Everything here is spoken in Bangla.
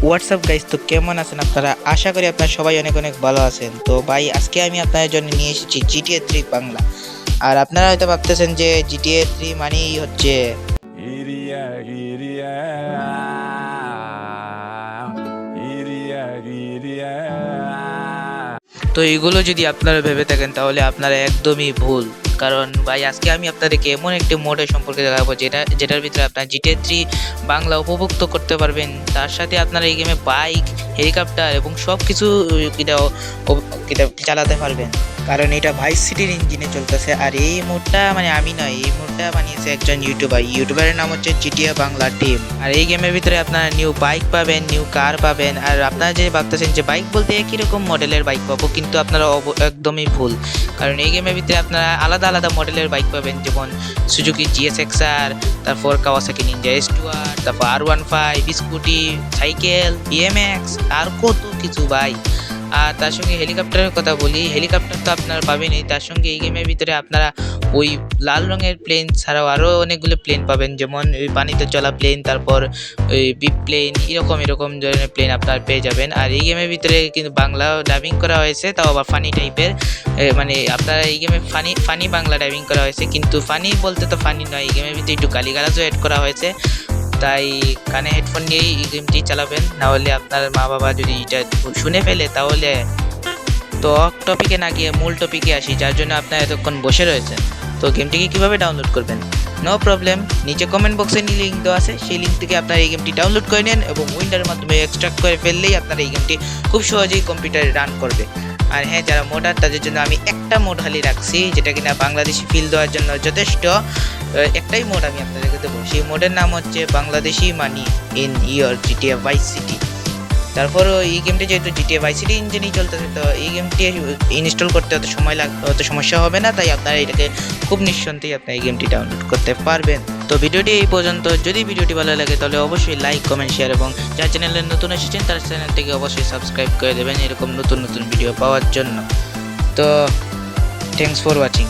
হোয়াটসঅ্যাপ গাইস, তো কেমন আছেন আপনারা? আশা করি আপনারা সবাই অনেক অনেক ভালো আছেন। তো ভাই, আজকে আমি আপনাদের জন্য নিয়ে এসেছি GTA 3 বাংলা। আর আপনারা হয়তো ভাবতেছেন যে GTA 3 মানেই হচ্ছে Iria, iria, iria, iria. তো এইগুলো যদি আপনারা ভেবে থাকেন তাহলে আপনারা একদমই ভুল। কারণ ভাই, আজকে আমি আপনাদেরকে এমন একটি মোডের সম্পর্কে দেখাবো যেটার ভিতরে আপনার GTA 3 বাংলা উপভোক্ত করতে পারবেন। তার সাথে আপনারা এই গেমে বাইক, হেলিকপ্টার এবং সব কিছু চালাতে পারবেন। কারণ এটা ভাইস সিটির ইঞ্জিনে চলতেছে। আর এই মোডটা মানে আমি নয়, এই মোডটা বানিয়েছে একজন ইউটিউবারের নাম হচ্ছে GTA বাংলা টিম। আর এই গেমের ভিতরে আপনারা নিউ বাইক পাবেন, নিউ কার পাবেন। আর আপনারা যে ভাবতেছেন যে বাইক বলতে একই রকম মডেলের বাইক পাবো, কিন্তু আপনারা একদমই ভুল। কারণ এই গেমের ভিতরে আপনারা আলাদা আলাদা মডেলের বাইক পাবেন, যেমন সুজুকি GSX-R, তারপর কাওয়াসাকি নিনজা S2R, তারপর R15, স্কুটি, সাইকেল, BMX, আর কত কিছু ভাই। আর তার সঙ্গে হেলিকপ্টারের কথা বলি, হেলিকপ্টার তো আপনারা পাবেনই, তার সঙ্গে এই গেমের ভিতরে আপনারা ওই লাল রঙের প্লেন ছাড়াও আরও অনেকগুলো প্লেন পাবেন, যেমন ওই পানিতে চলা প্লেন, তারপর ওই বিপ প্লেন, এরকম ধরনের প্লেন আপনারা পেয়ে যাবেন। আর এই গেমের ভিতরে কিন্তু বাংলা ডাবিং করা হয়েছে, তাও আবার ফানি টাইপের। মানে আপনারা এই গেমে ফানি বাংলা ডাবিং করা হয়েছে, কিন্তু ফানি বলতে তো ফানি নয়, এই গেমের ভিতরে একটু গালিগালাজও অ্যাড করা হয়েছে। তাই কানে হেডফোন নিয়েই এই গেমটি চালাবেন, নাহলে আপনার মা বাবা যদি এটা শুনে ফেলে তাহলে। তো টপিকে না গিয়ে মূল টপিকে আসি, যার জন্য আপনারা এতক্ষণ বসে রয়েছেন। তো গেমটিকে কীভাবে ডাউনলোড করবেন? নো প্রবলেম, নিচে কমেন্ট বক্সে লিঙ্ক দেওয়া আছে, সেই লিঙ্ক থেকে আপনারা এই গেমটি ডাউনলোড করে নেন এবং উইন্ডোর মাধ্যমে এক্সট্রাক্ট করে ফেললেই আপনারা এই গেমটি খুব সহজেই কম্পিউটারে রান করবে। আর হ্যাঁ, যারা মোডার তাদের জন্য আমি একটা মোড খালি রাখছি, যেটা কিনা বাংলাদেশি ফিল দেওয়ার জন্য যথেষ্ট। একটাই মোড আমি আপনাদেরকে দেবো, সেই মোডের নাম হচ্ছে Bangladeshi money in your GTA vice city. তারপরও এই গেমটি যেহেতু GTA ভাইস সিটি ইঞ্জিনেই চলতেছে, তো এই গেমটি ইনস্টল করতে অত সমস্যা হবে না। তাই আপনারা এটাকে খুব নিঃসন্দেহে আপনারা এই গেমটি ডাউনলোড করতে পারবেন। তো ভিডিওটি এই পর্যন্ত। যদি ভিডিওটি ভালো লাগে তাহলে অবশ্যই লাইক, কমেন্ট, শেয়ার এবং যারা চ্যানেলে নতুন এসেছেন তার চ্যানেলটিকে অবশ্যই সাবস্ক্রাইব করে দেবেন এরকম নতুন নতুন ভিডিও পাওয়ার জন্য। তো থ্যাঙ্কস ফর ওয়াচিং।